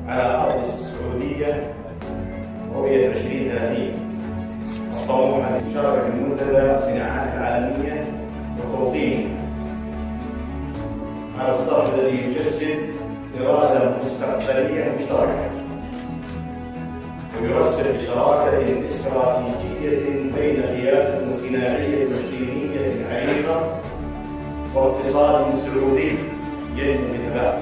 على أرض السعودية رؤية 2030 الطموح للمشاركة في منتدى الصناعات العالمية وتوطين هذا الصرح الذي يجسد دراسة مستقبلية مشتركة ويرسل شراكة استراتيجية بين قيادة صناعية وصينية عريقة واقتصاد سعودي ينمو بثبات.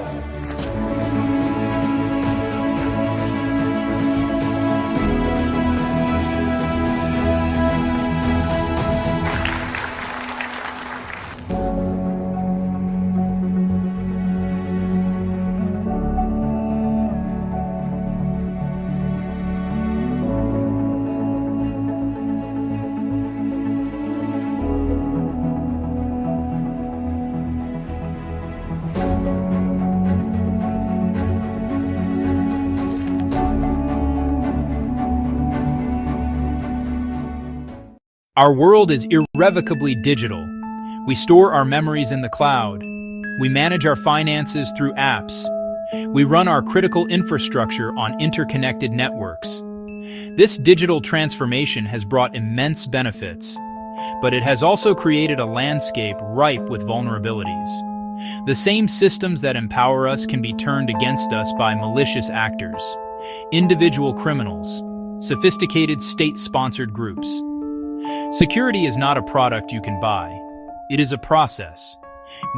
Our world is irrevocably digital. We store our memories in the cloud. We manage our finances through apps. We run our critical infrastructure on interconnected networks. This digital transformation has brought immense benefits, but it has also created a landscape ripe with vulnerabilities. The same systems that empower us can be turned against us by malicious actors, individual criminals, sophisticated state-sponsored groups. Security is not a product you can buy. It is a process.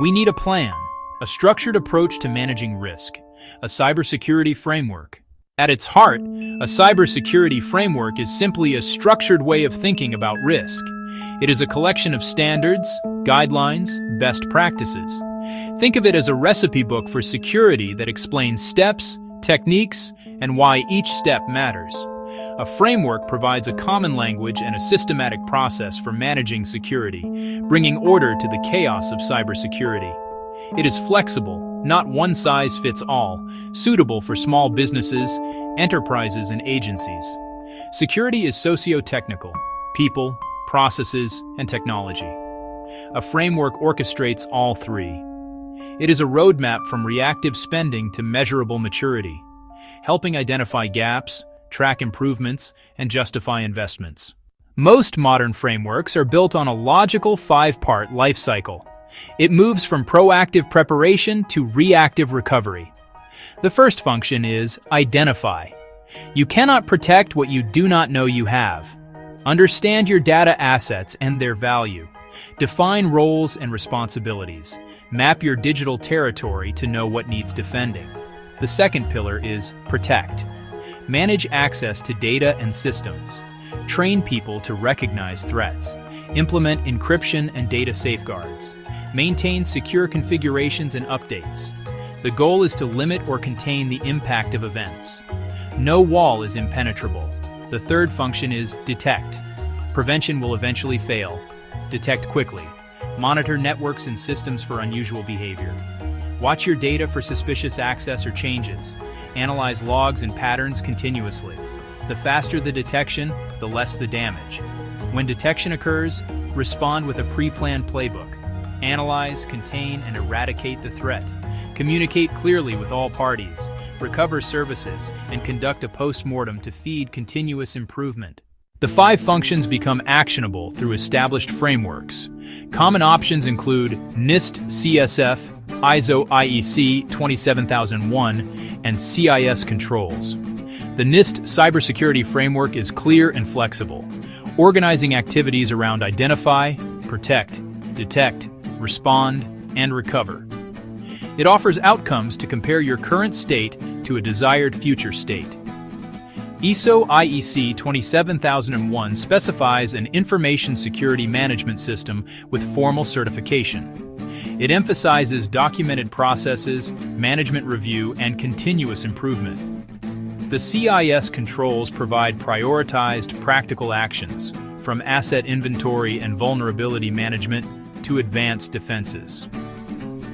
We need a plan, a structured approach to managing risk, a cybersecurity framework. At its heart, a cybersecurity framework is simply a structured way of thinking about risk. It is a collection of standards, guidelines, best practices. Think of it as a recipe book for security that explains steps, techniques, and why each step matters. A framework provides a common language and a systematic process for managing security, bringing order to the chaos of cybersecurity. It is flexible, not one-size-fits-all, suitable for small businesses, enterprises, and agencies. Security is socio-technical: people, processes, and technology. A framework orchestrates all three. It is a roadmap from reactive spending to measurable maturity, helping identify gaps, track improvements, and justify investments. Most modern frameworks are built on a logical 5-part life cycle. It moves from proactive preparation to reactive recovery. The first function is identify. You cannot protect what you do not know you have. Understand your data assets and their value. Define roles and responsibilities. Map your digital territory to know what needs defending. The second pillar is protect. Manage access to data and systems. Train people to recognize threats. Implement encryption and data safeguards. Maintain secure configurations and updates. The goal is to limit or contain the impact of events. No wall is impenetrable. The third function is detect. Prevention will eventually fail. Detect quickly. Monitor networks and systems for unusual behavior. Watch your data for suspicious access or changes. Analyze logs and patterns continuously. The faster the detection, the less the damage. When detection occurs, respond with a pre-planned playbook. Analyze, contain, and eradicate the threat. Communicate clearly with all parties. Recover services, and conduct a post-mortem to feed continuous improvement. The 5 functions become actionable through established frameworks. Common options include NIST CSF, ISO IEC 27001, and CIS controls. The NIST cybersecurity framework is clear and flexible, organizing activities around identify, protect, detect, respond, and recover. It offers outcomes to compare your current state to a desired future state. ISO IEC 27001 specifies an information security management system with formal certification. It emphasizes documented processes, management review, and continuous improvement. The CIS controls provide prioritized, practical actions, from asset inventory and vulnerability management to advanced defenses.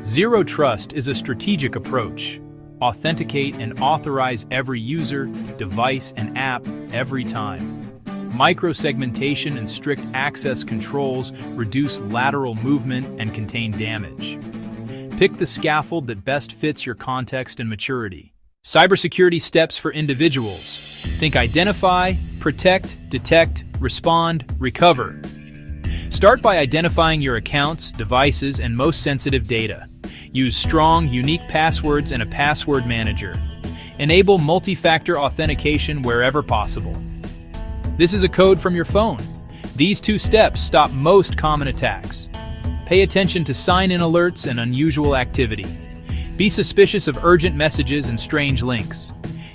Zero Trust is a strategic approach. Authenticate and authorize every user, device, and app every time. Microsegmentation and strict access controls reduce lateral movement and contain damage. Pick the scaffold that best fits your context and maturity. Cybersecurity steps for individuals. Think identify, protect, detect, respond, recover. Start by identifying your accounts, devices, and most sensitive data. Use strong, unique passwords and a password manager. Enable multi-factor authentication wherever possible. This is a code from your phone. These 2 steps stop most common attacks. Pay attention to sign-in alerts and unusual activity. Be suspicious of urgent messages and strange links.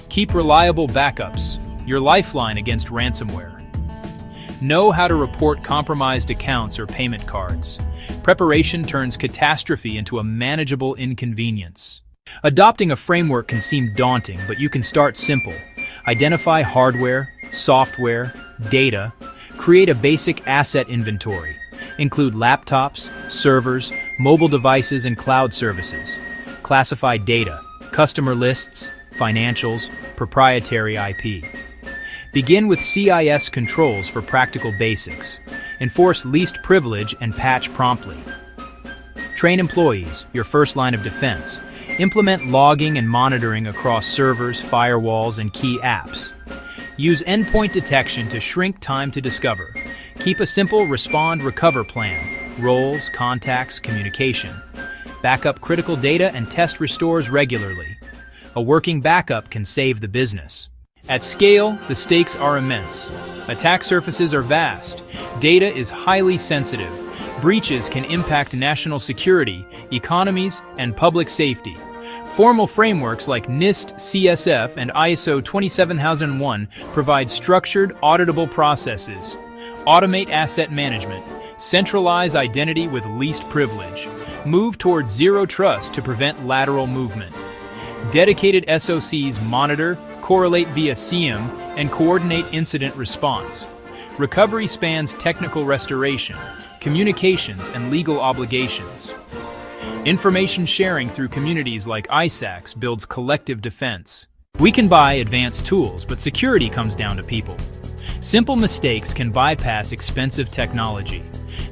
Keep reliable backups, your lifeline against ransomware. Know how to report compromised accounts or payment cards. Preparation turns catastrophe into a manageable inconvenience. Adopting a framework can seem daunting, but you can start simple. Identify hardware, software, data. Create a basic asset inventory. Include laptops, servers, mobile devices, and cloud services. Classify data, customer lists, financials, proprietary IP. Begin with CIS controls for practical basics. Enforce least privilege and patch promptly. Train employees, your first line of defense. Implement logging and monitoring across servers, firewalls, and key apps. Use endpoint detection to shrink time to discover. Keep a simple respond-recover plan. Roles, contacts, communication. Backup critical data and test restores regularly. A working backup can save the business. At scale, the stakes are immense. Attack surfaces are vast. Data is highly sensitive. Breaches can impact national security, economies, and public safety. Formal frameworks like NIST CSF and ISO 27001 provide structured, auditable processes. Automate asset management. Centralize identity with least privilege. Move towards zero trust to prevent lateral movement. Dedicated SOCs monitor, correlate via SIEM, and coordinate incident response. Recovery spans technical restoration, communications, and legal obligations. Information sharing through communities like ISACs builds collective defense. We can buy advanced tools, but security comes down to people. Simple mistakes can bypass expensive technology.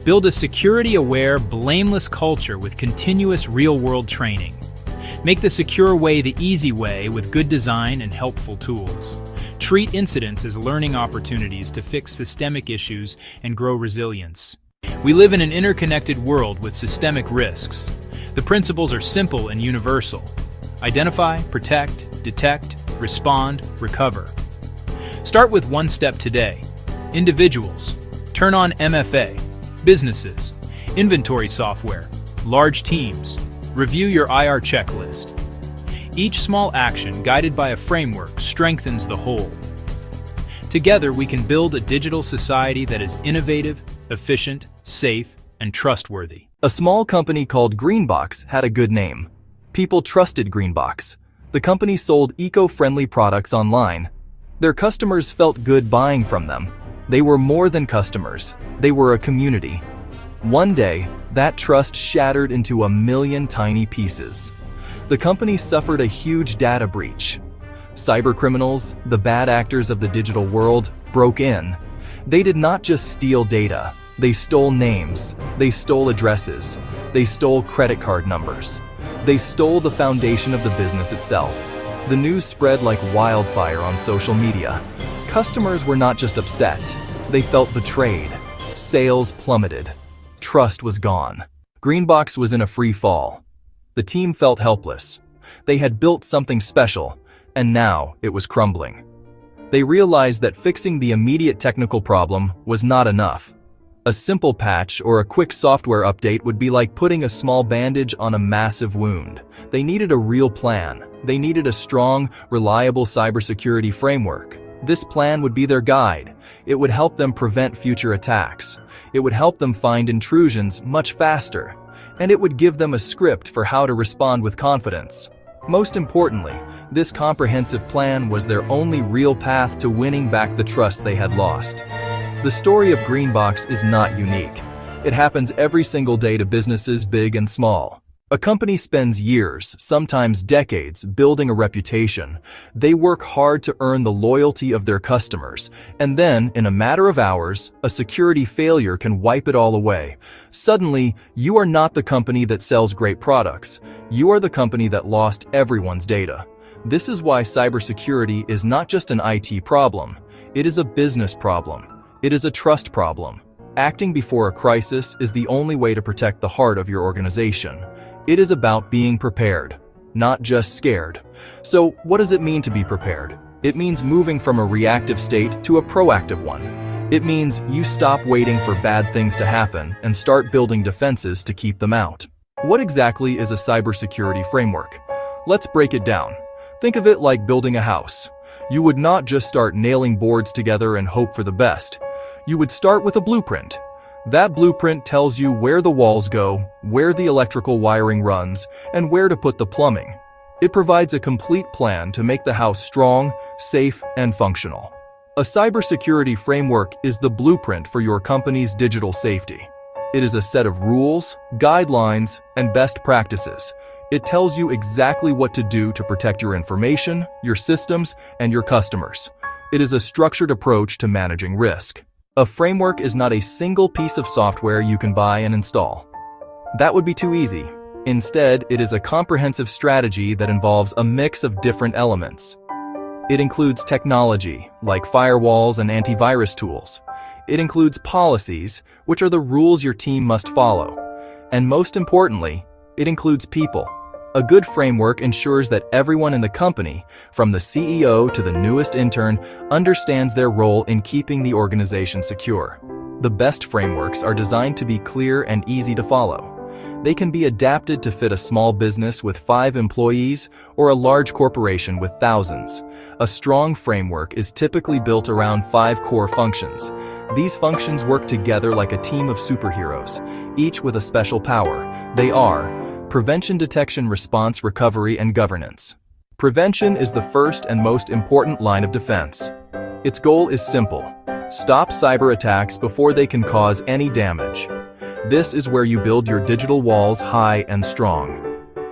Build a security-aware, blameless culture with continuous real-world training. Make the secure way the easy way with good design and helpful tools. Treat incidents as learning opportunities to fix systemic issues and grow resilience. We live in an interconnected world with systemic risks. The principles are simple and universal. Identify, protect, detect, respond, recover. Start with one step today. Individuals. Turn on MFA. Businesses. Inventory software. Large teams. Review your IR checklist. Each small action, guided by a framework, strengthens the whole. Together, we can build a digital society that is innovative, efficient, safe, and trustworthy. A small company called Greenbox had a good name. People trusted Greenbox. The company sold eco-friendly products online. Their customers felt good buying from them. They were more than customers. They were a community. One day, that trust shattered into 1,000,000 tiny pieces. The company suffered a huge data breach. Cybercriminals, the bad actors of the digital world, broke in. They did not just steal data. They stole names. They stole addresses. They stole credit card numbers. They stole the foundation of the business itself. The news spread like wildfire on social media. Customers were not just upset. They felt betrayed. Sales plummeted. Trust was gone. Greenbox was in a free fall. The team felt helpless. They had built something special, and now it was crumbling. They realized that fixing the immediate technical problem was not enough. A simple patch or a quick software update would be like putting a small bandage on a massive wound. They needed a real plan. They needed a strong, reliable cybersecurity framework. This plan would be their guide. It would help them prevent future attacks. It would help them find intrusions much faster. And it would give them a script for how to respond with confidence. Most importantly, this comprehensive plan was their only real path to winning back the trust they had lost. The story of Greenbox is not unique. It happens every single day to businesses big and small. A company spends years, sometimes decades, building a reputation. They work hard to earn the loyalty of their customers, and then, in a matter of hours, a security failure can wipe it all away. Suddenly, you are not the company that sells great products. You are the company that lost everyone's data. This is why cybersecurity is not just an IT problem. It is a business problem. It is a trust problem. Acting before a crisis is the only way to protect the heart of your organization. It is about being prepared, not just scared. So, what does it mean to be prepared? It means moving from a reactive state to a proactive one. It means you stop waiting for bad things to happen and start building defenses to keep them out. What exactly is a cybersecurity framework? Let's break it down. Think of it like building a house. You would not just start nailing boards together and hope for the best. You would start with a blueprint. That blueprint tells you where the walls go, where the electrical wiring runs, and where to put the plumbing. It provides a complete plan to make the house strong, safe, and functional. A cybersecurity framework is the blueprint for your company's digital safety. It is a set of rules, guidelines, and best practices. It tells you exactly what to do to protect your information, your systems, and your customers. It is a structured approach to managing risk. A framework is not a single piece of software you can buy and install. That would be too easy. Instead, it is a comprehensive strategy that involves a mix of different elements. It includes technology, like firewalls and antivirus tools. It includes policies, which are the rules your team must follow. And most importantly, it includes people. A good framework ensures that everyone in the company, from the CEO to the newest intern, understands their role in keeping the organization secure. The best frameworks are designed to be clear and easy to follow. They can be adapted to fit a small business with 5 employees or a large corporation with thousands. A strong framework is typically built around 5 core functions. These functions work together like a team of superheroes, each with a special power. They are prevention, detection, response, recovery, and governance. Prevention is the first and most important line of defense. Its goal is simple: stop cyber attacks before they can cause any damage. This is where you build your digital walls high and strong.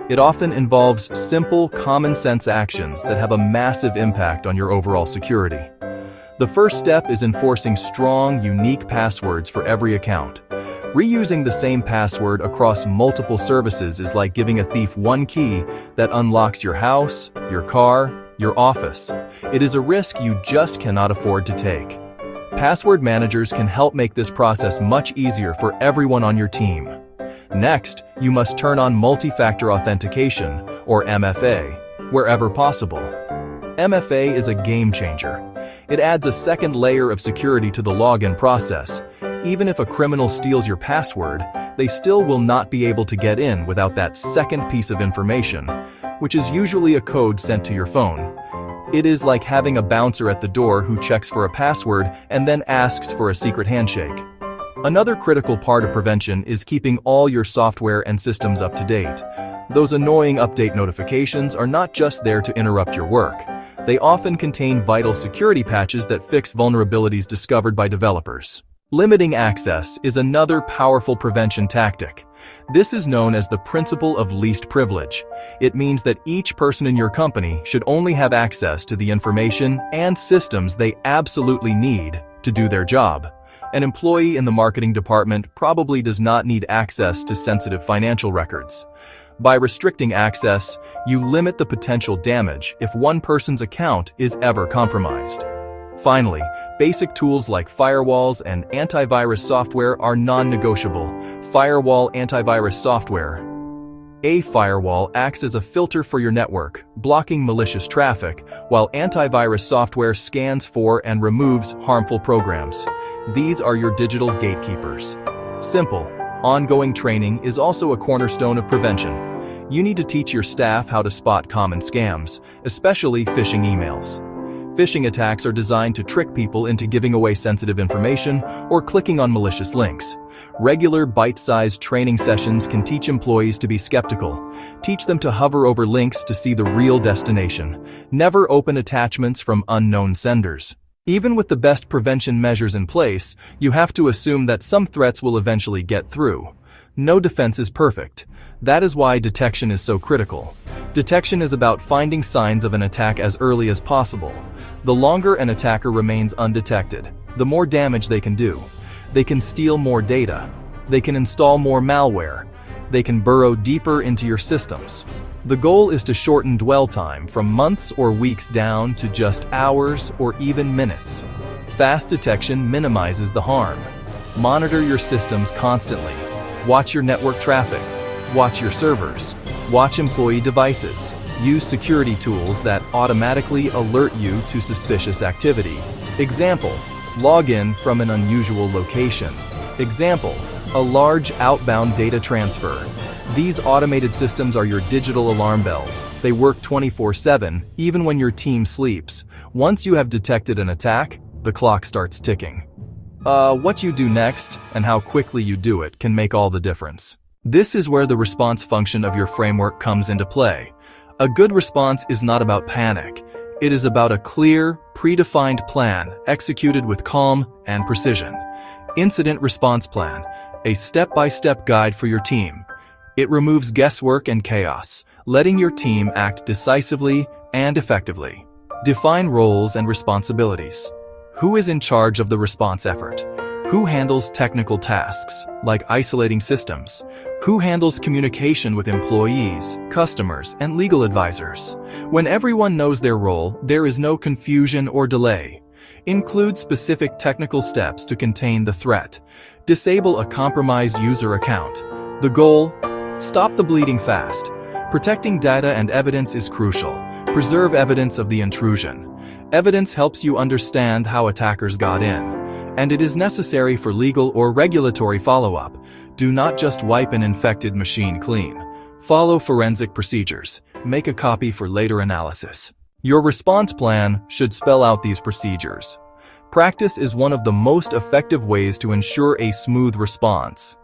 It often involves simple, common-sense actions that have a massive impact on your overall security. The first step is enforcing strong, unique passwords for every account. Reusing the same password across multiple services is like giving a thief one key that unlocks your house, your car, your office. It is a risk you just cannot afford to take. Password managers can help make this process much easier for everyone on your team. Next, you must turn on multi-factor authentication, or MFA, wherever possible. MFA is a game changer. It adds a second layer of security to the login process. Even if a criminal steals your password, they still will not be able to get in without that second piece of information, which is usually a code sent to your phone. It is like having a bouncer at the door who checks for a password and then asks for a secret handshake. Another critical part of prevention is keeping all your software and systems up to date. Those annoying update notifications are not just there to interrupt your work. They often contain vital security patches that fix vulnerabilities discovered by developers. Limiting access is another powerful prevention tactic. This is known as the principle of least privilege. It means that each person in your company should only have access to the information and systems they absolutely need to do their job. An employee in the marketing department probably does not need access to sensitive financial records. By restricting access, you limit the potential damage if one person's account is ever compromised. Finally, basic tools like firewalls and antivirus software are non-negotiable. Firewall antivirus software. A firewall acts as a filter for your network, blocking malicious traffic, while antivirus software scans for and removes harmful programs. These are your digital gatekeepers. Simple, ongoing training is also a cornerstone of prevention. You need to teach your staff how to spot common scams, especially phishing emails. Phishing attacks are designed to trick people into giving away sensitive information or clicking on malicious links. Regular bite-sized training sessions can teach employees to be skeptical. Teach them to hover over links to see the real destination. Never open attachments from unknown senders. Even with the best prevention measures in place, you have to assume that some threats will eventually get through. No defense is perfect. That is why detection is so critical. Detection is about finding signs of an attack as early as possible. The longer an attacker remains undetected, the more damage they can do. They can steal more data. They can install more malware. They can burrow deeper into your systems. The goal is to shorten dwell time from months or weeks down to just hours or even minutes. Fast detection minimizes the harm. Monitor your systems constantly. Watch your network traffic. Watch your servers. Watch employee devices. Use security tools that automatically alert you to suspicious activity. Example, log in from an unusual location. Example, a large outbound data transfer. These automated systems are your digital alarm bells. They work 24/7, even when your team sleeps. Once you have detected an attack, the clock starts ticking. What you do next and how quickly you do it can make all the difference. This is where the response function of your framework comes into play. A good response is not about panic. It is about a clear, predefined plan executed with calm and precision. Incident Response Plan, a step-by-step guide for your team. It removes guesswork and chaos, letting your team act decisively and effectively. Define roles and responsibilities. Who is in charge of the response effort? Who handles technical tasks, like isolating systems? Who handles communication with employees, customers, and legal advisors? When everyone knows their role, there is no confusion or delay. Include specific technical steps to contain the threat. Disable a compromised user account. The goal? Stop the bleeding fast. Protecting data and evidence is crucial. Preserve evidence of the intrusion. Evidence helps you understand how attackers got in, and it is necessary for legal or regulatory follow-up. Do not just wipe an infected machine clean. Follow forensic procedures. Make a copy for later analysis. Your response plan should spell out these procedures. Practice is one of the most effective ways to ensure a smooth response.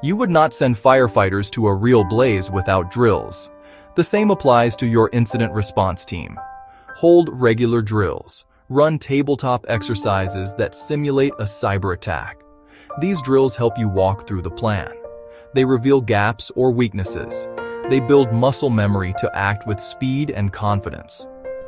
You would not send firefighters to a real blaze without drills. The same applies to your incident response team. Hold regular drills. Run tabletop exercises that simulate a cyber attack. These drills help you walk through the plan. They reveal gaps or weaknesses. They build muscle memory to act with speed and confidence.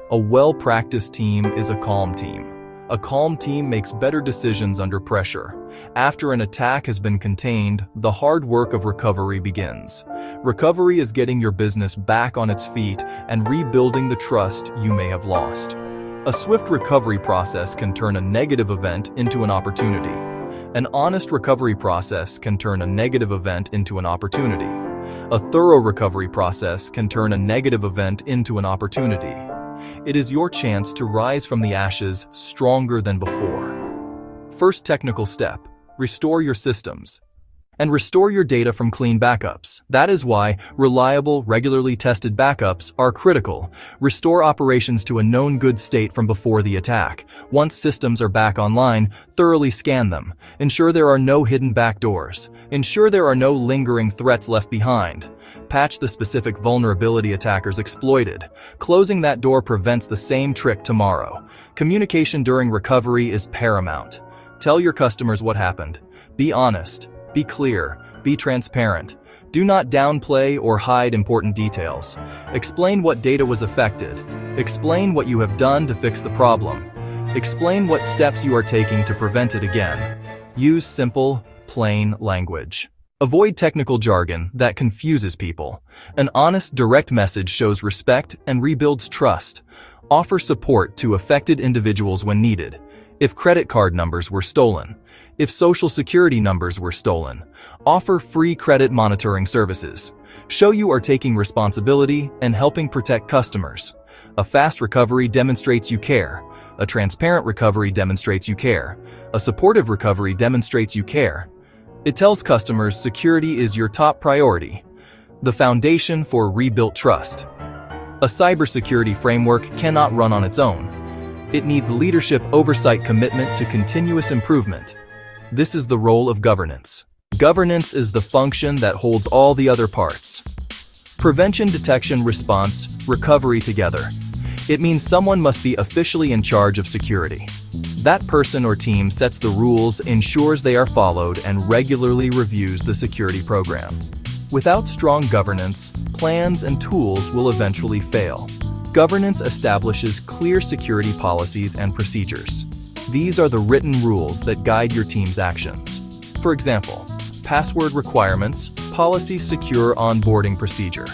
A well-practiced team is a calm team. A calm team makes better decisions under pressure. After an attack has been contained, the hard work of recovery begins. Recovery is getting your business back on its feet and rebuilding the trust you may have lost. A swift recovery process can turn a negative event into an opportunity. An honest recovery process can turn a negative event into an opportunity. A thorough recovery process can turn a negative event into an opportunity. It is your chance to rise from the ashes stronger than before. First technical step, restore your systems. And restore your data from clean backups. That is why reliable, regularly tested backups are critical. Restore operations to a known good state from before the attack. Once systems are back online, thoroughly scan them. Ensure there are no hidden backdoors. Ensure there are no lingering threats left behind. Patch the specific vulnerability attackers exploited. Closing that door prevents the same trick tomorrow. Communication during recovery is paramount. Tell your customers what happened. Be honest. Be clear. Be transparent. Do not downplay or hide important details. Explain what data was affected. Explain what you have done to fix the problem. Explain what steps you are taking to prevent it again. Use simple, plain language. Avoid technical jargon that confuses people. An honest, direct message shows respect and rebuilds trust. Offer support to affected individuals when needed. If credit card numbers were stolen, if social security numbers were stolen, offer free credit monitoring services. Show you are taking responsibility and helping protect customers. A fast recovery demonstrates you care. A transparent recovery demonstrates you care. A supportive recovery demonstrates you care. It tells customers security is your top priority. The foundation for rebuilt trust. A cybersecurity framework cannot run on its own. It needs leadership oversight, commitment to continuous improvement. This is the role of governance. Governance is the function that holds all the other parts. Prevention, detection, response, recovery together. It means someone must be officially in charge of security. That person or team sets the rules, ensures they are followed, and regularly reviews the security program. Without strong governance, plans and tools will eventually fail. Governance establishes clear security policies and procedures. These are the written rules that guide your team's actions. For example, password requirements, policy secure onboarding procedure.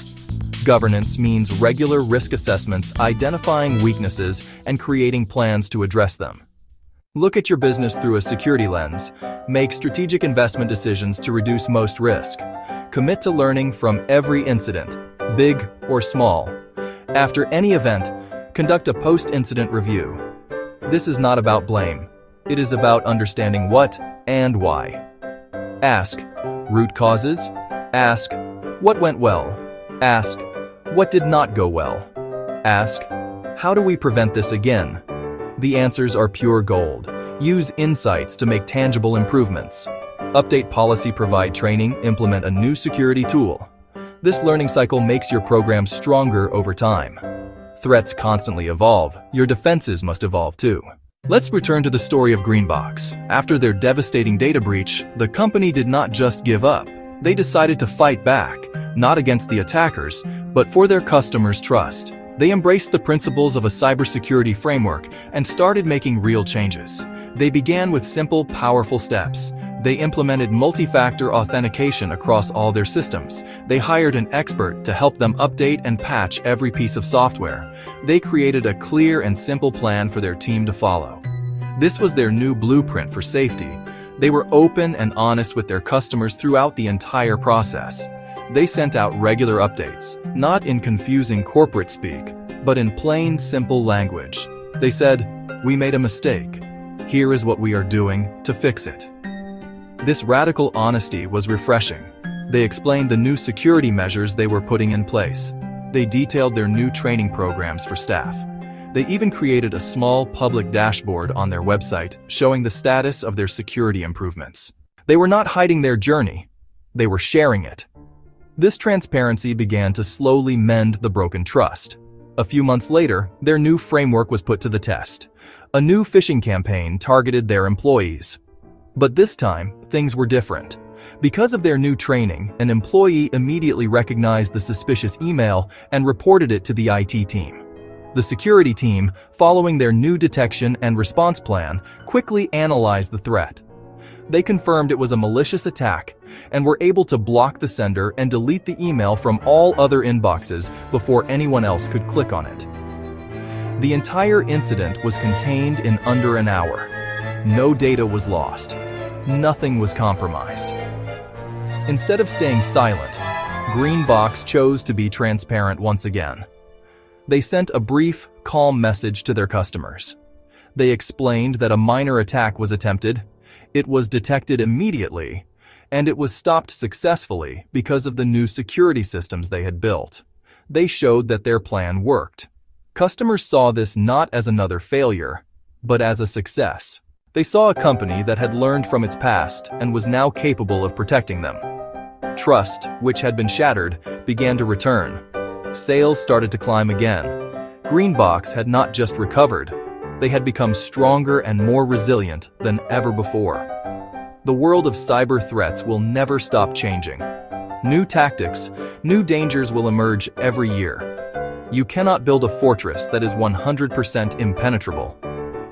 governance means regular risk assessments, identifying weaknesses, and creating plans to address them. Look at your business through a security lens. Make strategic investment decisions to reduce most risk. Commit to learning from every incident, big or small. After any event, conduct a post-incident review. This is not about blame. It is about understanding what and why. Ask root causes. Ask what went well. Ask what did not go well. Ask how do we prevent this again? The answers are pure gold. Use insights to make tangible improvements. Update policy, provide training, implement a new security tool. This learning cycle makes your program stronger over time. Threats constantly evolve. Your defenses must evolve too. Let's return to the story of Greenbox. After their devastating data breach, the company did not just give up. They decided to fight back, not against the attackers, but for their customers' trust. They embraced the principles of a cybersecurity framework and started making real changes. They began with simple, powerful steps. They implemented multi-factor authentication across all their systems. They hired an expert to help them update and patch every piece of software. They created a clear and simple plan for their team to follow. This was their new blueprint for safety. They were open and honest with their customers throughout the entire process. They sent out regular updates, not in confusing corporate speak, but in plain, simple language. They said, "We made a mistake. Here is what we are doing to fix it." This radical honesty was refreshing. They explained the new security measures they were putting in place. They detailed their new training programs for staff. They even created a small public dashboard on their website showing the status of their security improvements. They were not hiding their journey. They were sharing it. This transparency began to slowly mend the broken trust. A few months later, their new framework was put to the test. A new phishing campaign targeted their employees. But this time, things were different. Because of their new training, an employee immediately recognized the suspicious email and reported it to the IT team. The security team, following their new detection and response plan, quickly analyzed the threat. They confirmed it was a malicious attack and were able to block the sender and delete the email from all other inboxes before anyone else could click on it. The entire incident was contained in under an hour. No data was lost. Nothing was compromised. Instead of staying silent, Greenbox chose to be transparent once again. They sent a brief, calm message to their customers. They explained that a minor attack was attempted, it was detected immediately, and it was stopped successfully because of the new security systems they had built. They showed that their plan worked. Customers saw this not as another failure, but as a success. They saw a company that had learned from its past and was now capable of protecting them. Trust, which had been shattered, began to return. Sales started to climb again. Greenbox had not just recovered, they had become stronger and more resilient than ever before. The world of cyber threats will never stop changing. New tactics, new dangers will emerge every year. You cannot build a fortress that is 100% impenetrable,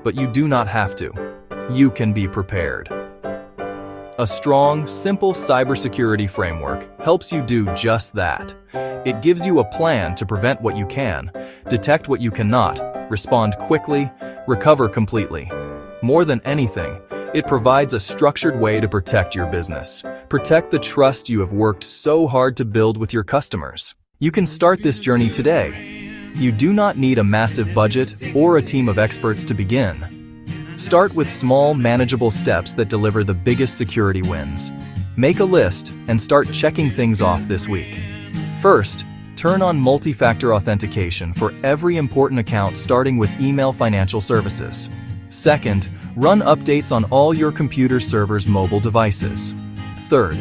but you do not have to. You can be prepared. A strong, simple cybersecurity framework helps you do just that. It gives you a plan to prevent what you can, detect what you cannot, respond quickly, recover completely. More than anything, it provides a structured way to protect your business. Protect the trust you have worked so hard to build with your customers. You can start this journey today. You do not need a massive budget or a team of experts to begin. Start with small, manageable steps that deliver the biggest security wins. Make a list and start checking things off this week. First, turn on multi-factor authentication for every important account starting with email financial services. Second, run updates on all your computer servers' mobile devices. Third,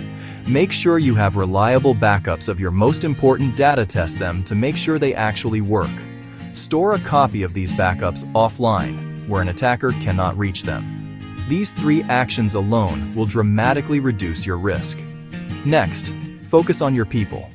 make sure you have reliable backups of your most important data. Test them to make sure they actually work. Store a copy of these backups offline, where an attacker cannot reach them. These 3 actions alone will dramatically reduce your risk. Next, focus on your people.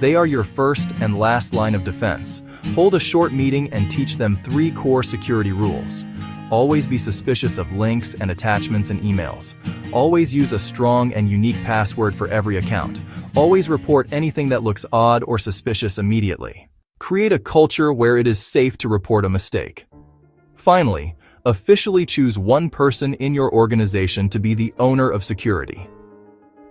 They are your first and last line of defense. Hold a short meeting and teach them 3 core security rules. Always be suspicious of links and attachments in emails. Always use a strong and unique password for every account. Always report anything that looks odd or suspicious immediately. Create a culture where it is safe to report a mistake. Finally, officially choose one person in your organization to be the owner of security.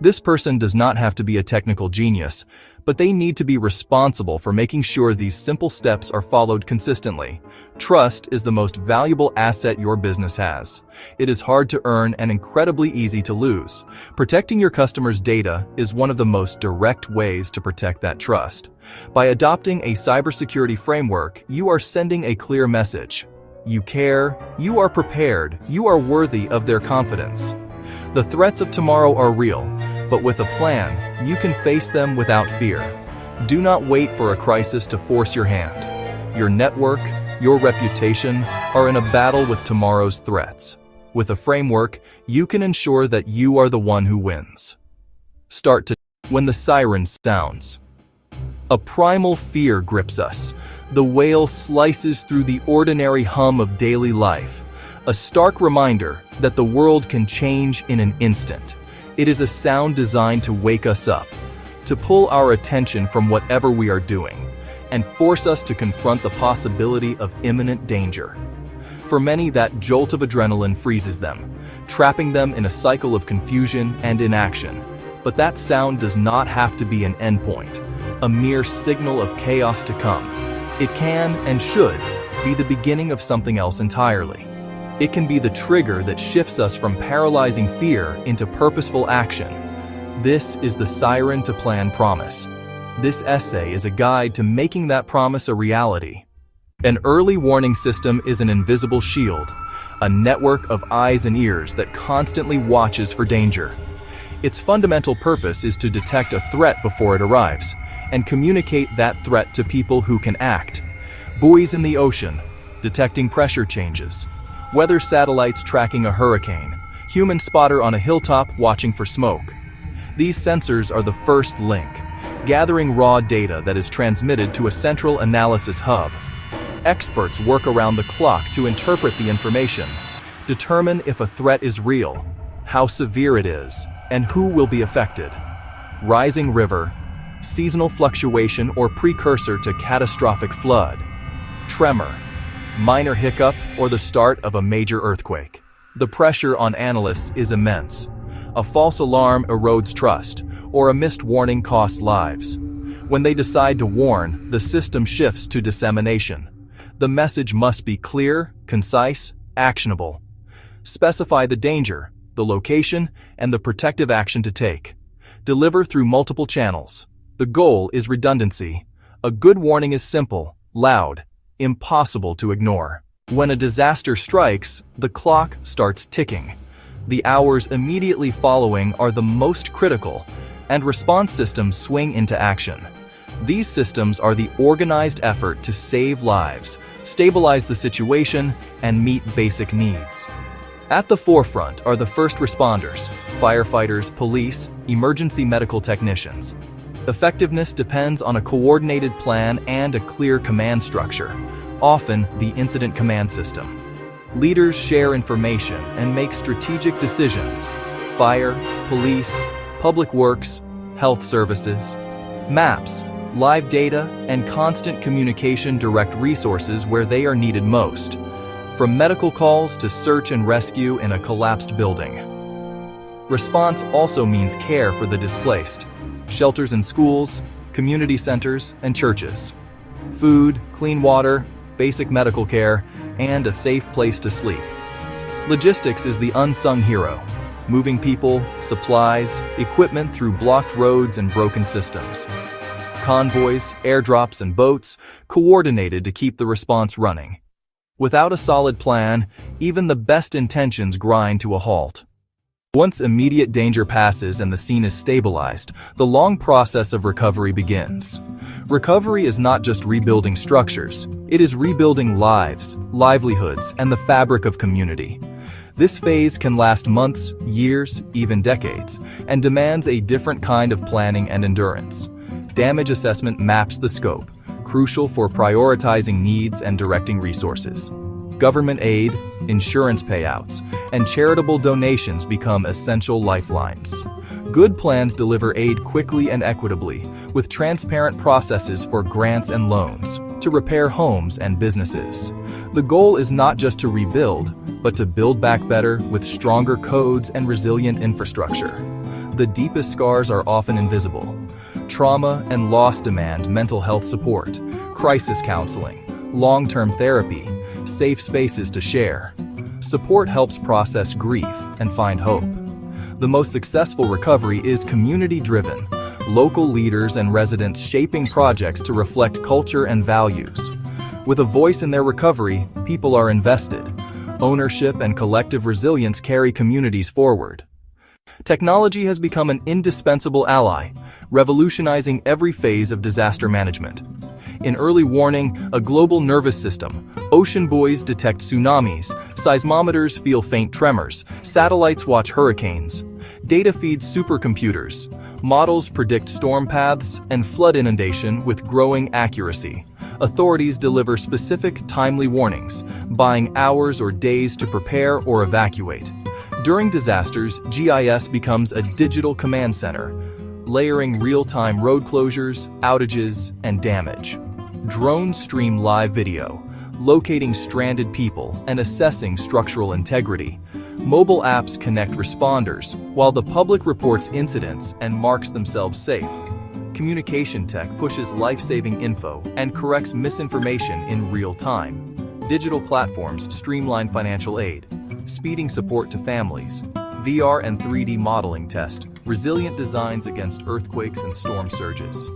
This person does not have to be a technical genius, but they need to be responsible for making sure these simple steps are followed consistently. Trust is the most valuable asset your business has. It is hard to earn and incredibly easy to lose. Protecting your customers' data is one of the most direct ways to protect that trust. By adopting a cybersecurity framework, you are sending a clear message. You care, you are prepared, you are worthy of their confidence. The threats of tomorrow are real, but with a plan, you can face them without fear. Do not wait for a crisis to force your hand. Your network, your reputation are in a battle with tomorrow's threats. With a framework, you can ensure that you are the one who wins. Start to when the siren sounds. A primal fear grips us. The wail slices through the ordinary hum of daily life. A stark reminder that the world can change in an instant. It is a sound designed to wake us up, to pull our attention from whatever we are doing, and force us to confront the possibility of imminent danger. For many, that jolt of adrenaline freezes them, trapping them in a cycle of confusion and inaction. But that sound does not have to be an endpoint, a mere signal of chaos to come. It can, and should, be the beginning of something else entirely. It can be the trigger that shifts us from paralyzing fear into purposeful action. This is the Siren to Plan Promise. This essay is a guide to making that promise a reality. An early warning system is an invisible shield, a network of eyes and ears that constantly watches for danger. Its fundamental purpose is to detect a threat before it arrives, and communicate that threat to people who can act. Buoys in the ocean, detecting pressure changes. Weather satellites tracking a hurricane. Human spotter on a hilltop watching for smoke. These sensors are the first link, gathering raw data that is transmitted to a central analysis hub. Experts work around the clock to interpret the information, determine if a threat is real, how severe it is, and who will be affected. Rising river, seasonal fluctuation or precursor to catastrophic flood. Tremor, minor hiccup or the start of a major earthquake. The pressure on analysts is immense. A false alarm erodes trust, or a missed warning costs lives. When they decide to warn, the system shifts to dissemination. The message must be clear, concise, actionable. Specify the danger, the location, and the protective action to take. Deliver through multiple channels. The goal is redundancy. A good warning is simple, loud, impossible to ignore. When a disaster strikes, the clock starts ticking. The hours immediately following are the most critical, and response systems swing into action. These systems are the organized effort to save lives, stabilize the situation, and meet basic needs. At the forefront are the first responders, firefighters, police, emergency medical technicians. Effectiveness depends on a coordinated plan and a clear command structure, often the incident command system. Leaders share information and make strategic decisions. Fire, police, public works, health services. Maps, live data, and constant communication direct resources where they are needed most, from medical calls to search and rescue in a collapsed building. Response also means care for the displaced. Shelters in schools, community centers, and churches. Food, clean water, basic medical care, and a safe place to sleep. Logistics is the unsung hero, moving people, supplies, equipment through blocked roads and broken systems. Convoys, airdrops, and boats coordinated to keep the response running. Without a solid plan, even the best intentions grind to a halt. Once immediate danger passes and the scene is stabilized, the long process of recovery begins. Recovery is not just rebuilding structures, it is rebuilding lives, livelihoods, and the fabric of community. This phase can last months, years, even decades, and demands a different kind of planning and endurance. Damage assessment maps the scope, crucial for prioritizing needs and directing resources. Government aid, insurance payouts, and charitable donations become essential lifelines. Good plans deliver aid quickly and equitably, with transparent processes for grants and loans to repair homes and businesses. The goal is not just to rebuild, but to build back better with stronger codes and resilient infrastructure. The deepest scars are often invisible. Trauma and loss demand mental health support, crisis counseling, long-term therapy, safe spaces to share. Support helps process grief and find hope. The most successful recovery is community-driven, local leaders and residents shaping projects to reflect culture and values. With a voice in their recovery, people are invested. Ownership and collective resilience carry communities forward. Technology has become an indispensable ally, revolutionizing every phase of disaster management. In early warning, a global nervous system, ocean buoys detect tsunamis, seismometers feel faint tremors, satellites watch hurricanes, data feeds supercomputers, models predict storm paths and flood inundation with growing accuracy. Authorities deliver specific, timely warnings, buying hours or days to prepare or evacuate. During disasters, GIS becomes a digital command center, layering real-time road closures, outages, and damage. Drones stream live video, locating stranded people and assessing structural integrity. Mobile apps connect responders, while the public reports incidents and marks themselves safe. Communication tech pushes life-saving info and corrects misinformation in real time. Digital platforms streamline financial aid, speeding support to families. VR and 3D modeling test resilient designs against earthquakes and storm surges.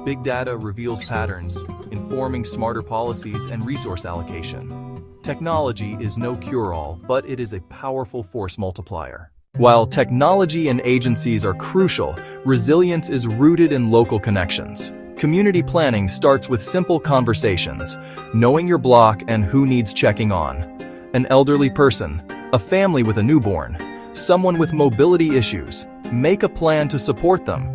Big data reveals patterns, informing smarter policies and resource allocation. Technology is no cure-all, but it is a powerful force multiplier. While technology and agencies are crucial, resilience is rooted in local connections. Community planning starts with simple conversations, knowing your block and who needs checking on. An elderly person, a family with a newborn, someone with mobility issues. Make a plan to support them.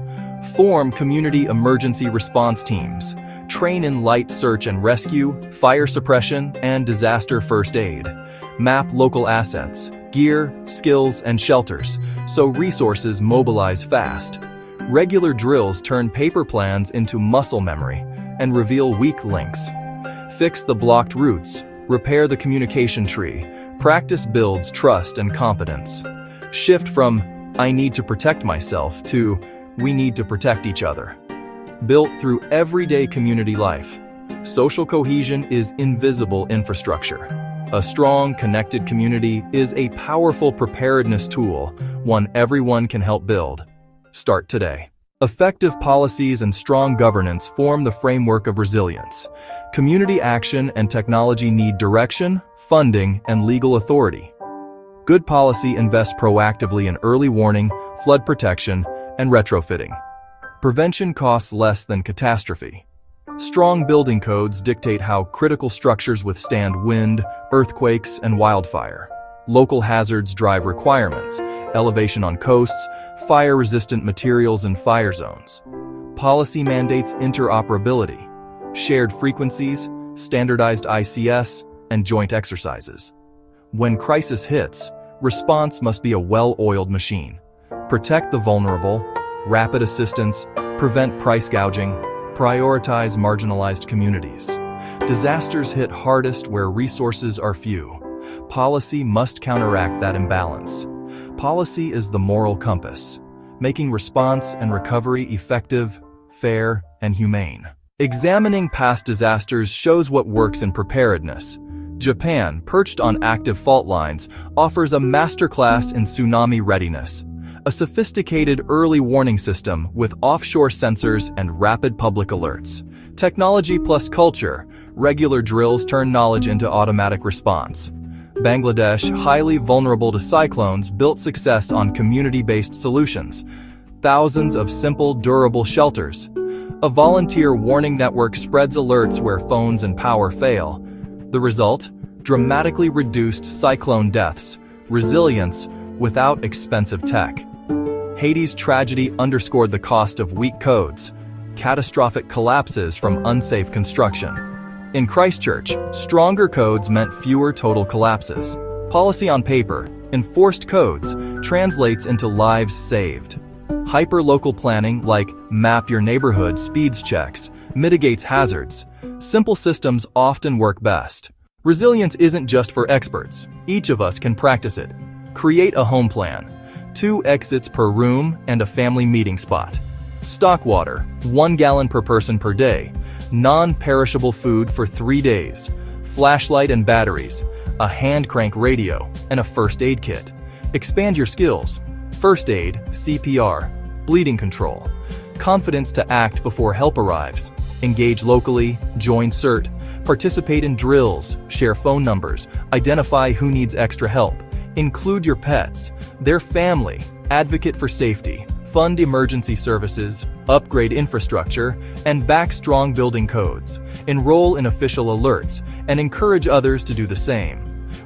Form community emergency response teams. Train in light search and rescue, fire suppression, and disaster first aid. Map local assets, gear, skills, and shelters, so resources mobilize fast. Regular drills turn paper plans into muscle memory and reveal weak links. Fix the blocked routes, repair the communication tree. Practice builds trust and competence. Shift from, I need to protect myself, to, we need to protect each other. Built through everyday community life, social cohesion is invisible infrastructure. A strong, connected community is a powerful preparedness tool, one everyone can help build. Start today. Effective policies and strong governance form the framework of resilience. Community action and technology need direction, funding, and legal authority. Good policy invests proactively in early warning, flood protection, and retrofitting. Prevention costs less than catastrophe. Strong building codes dictate how critical structures withstand wind, earthquakes, and wildfire. Local hazards drive requirements, elevation on coasts, fire-resistant materials in fire zones. Policy mandates interoperability, shared frequencies, standardized ICS, and joint exercises. When crisis hits, response must be a well-oiled machine. Protect the vulnerable, rapid assistance, prevent price gouging, prioritize marginalized communities. Disasters hit hardest where resources are few. Policy must counteract that imbalance. Policy is the moral compass, making response and recovery effective, fair, and humane. Examining past disasters shows what works in preparedness. Japan, perched on active fault lines, offers a masterclass in tsunami readiness, a sophisticated early warning system with offshore sensors and rapid public alerts. Technology plus culture, regular drills turn knowledge into automatic response. Bangladesh, highly vulnerable to cyclones, built success on community-based solutions. Thousands of simple, durable shelters. A volunteer warning network spreads alerts where phones and power fail. The result? Dramatically reduced cyclone deaths, resilience without expensive tech. Haiti's tragedy underscored the cost of weak codes, catastrophic collapses from unsafe construction. In Christchurch, stronger codes meant fewer total collapses. Policy on paper, enforced codes, translates into lives saved. Hyper-local planning like map your neighborhood speeds checks mitigates hazards. Simple systems often work best. Resilience isn't just for experts. Each of us can practice it. Create a home plan. 2 exits per room and a family meeting spot. Stock water, 1 gallon per person per day. Non-perishable food for 3 days. Flashlight and batteries. A hand crank radio, and a first aid kit. Expand your skills. First aid, CPR, bleeding control. Confidence to act before help arrives. Engage locally, join CERT, participate in drills, share phone numbers, identify who needs extra help. Include your pets, their family, advocate for safety, fund emergency services, upgrade infrastructure, and back strong building codes. Enroll in official alerts, and encourage others to do the same.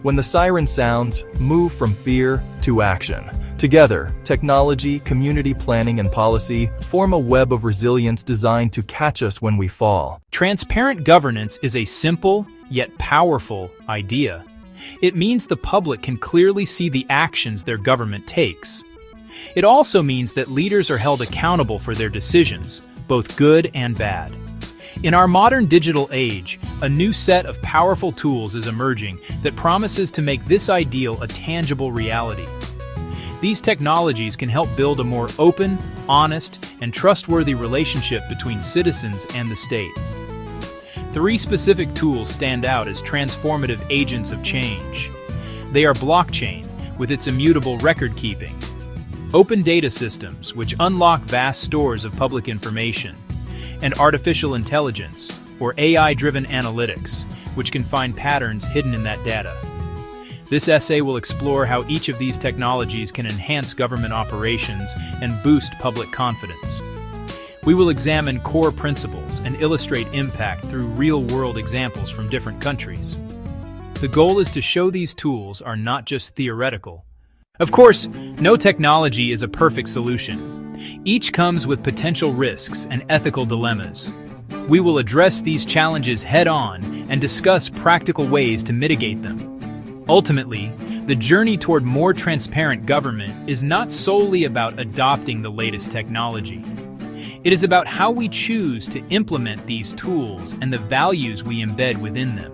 When the siren sounds, move from fear to action. Together, technology, community planning, and policy form a web of resilience designed to catch us when we fall. Transparent governance is a simple, yet powerful idea. It means the public can clearly see the actions their government takes. It also means that leaders are held accountable for their decisions, both good and bad. In our modern digital age, a new set of powerful tools is emerging that promises to make this ideal a tangible reality. These technologies can help build a more open, honest, and trustworthy relationship between citizens and the state. 3 specific tools stand out as transformative agents of change. They are blockchain, with its immutable record-keeping; open data systems, which unlock vast stores of public information; and artificial intelligence, or AI-driven analytics, which can find patterns hidden in that data. This essay will explore how each of these technologies can enhance government operations and boost public confidence. We will examine core principles and illustrate impact through real-world examples from different countries. The goal is to show these tools are not just theoretical. Of course, no technology is a perfect solution. Each comes with potential risks and ethical dilemmas. We will address these challenges head-on and discuss practical ways to mitigate them. Ultimately, the journey toward more transparent government is not solely about adopting the latest technology. It is about how we choose to implement these tools and the values we embed within them.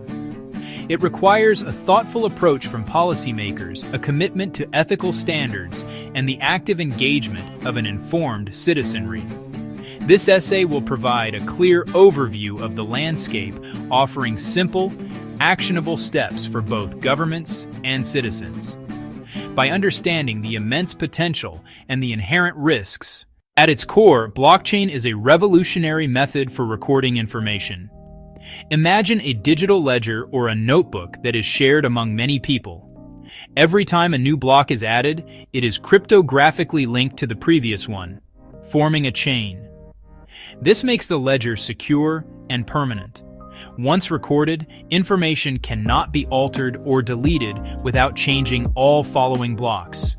It requires a thoughtful approach from policymakers, a commitment to ethical standards, and the active engagement of an informed citizenry. This essay will provide a clear overview of the landscape, offering simple, actionable steps for both governments and citizens. By understanding the immense potential and the inherent risks, at its core, blockchain is a revolutionary method for recording information. Imagine a digital ledger or a notebook that is shared among many people. Every time a new block is added, it is cryptographically linked to the previous one, forming a chain. This makes the ledger secure and permanent. Once recorded, information cannot be altered or deleted without changing all following blocks,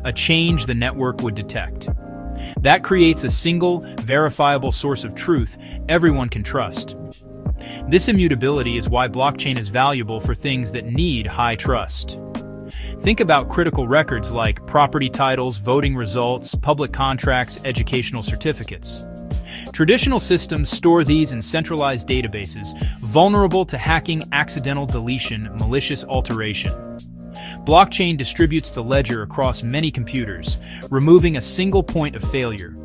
a change the network would detect. That creates a single, verifiable source of truth everyone can trust. This immutability is why blockchain is valuable for things that need high trust. Think about critical records like property titles, voting results, public contracts, educational certificates. Traditional systems store these in centralized databases, vulnerable to hacking, accidental deletion, malicious alteration. Blockchain distributes the ledger across many computers, removing a single point of failure.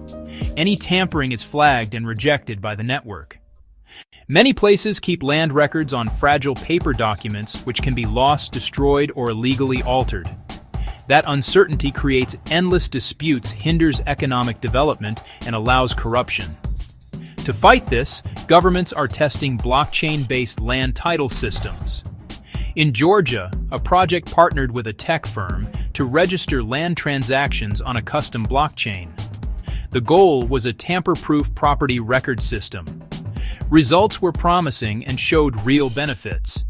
Any tampering is flagged and rejected by the network. Many places keep land records on fragile paper documents which can be lost, destroyed, or illegally altered. That uncertainty creates endless disputes, hinders economic development, and allows corruption. To fight this, governments are testing blockchain-based land title systems. In Georgia, a project partnered with a tech firm to register land transactions on a custom blockchain. The goal was a tamper-proof property record system. Results were promising and showed real benefits.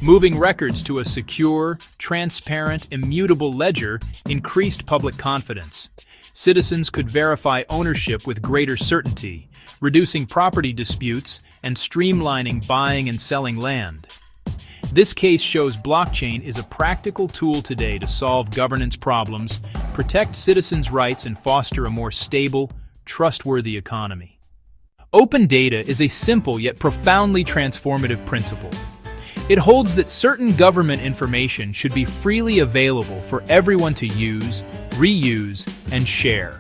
Moving records to a secure, transparent, immutable ledger increased public confidence. Citizens could verify ownership with greater certainty, reducing property disputes and streamlining buying and selling land. This case shows blockchain is a practical tool today to solve governance problems, protect citizens' rights, and foster a more stable, trustworthy economy. Open data is a simple yet profoundly transformative principle. It holds that certain government information should be freely available for everyone to use, reuse, and share.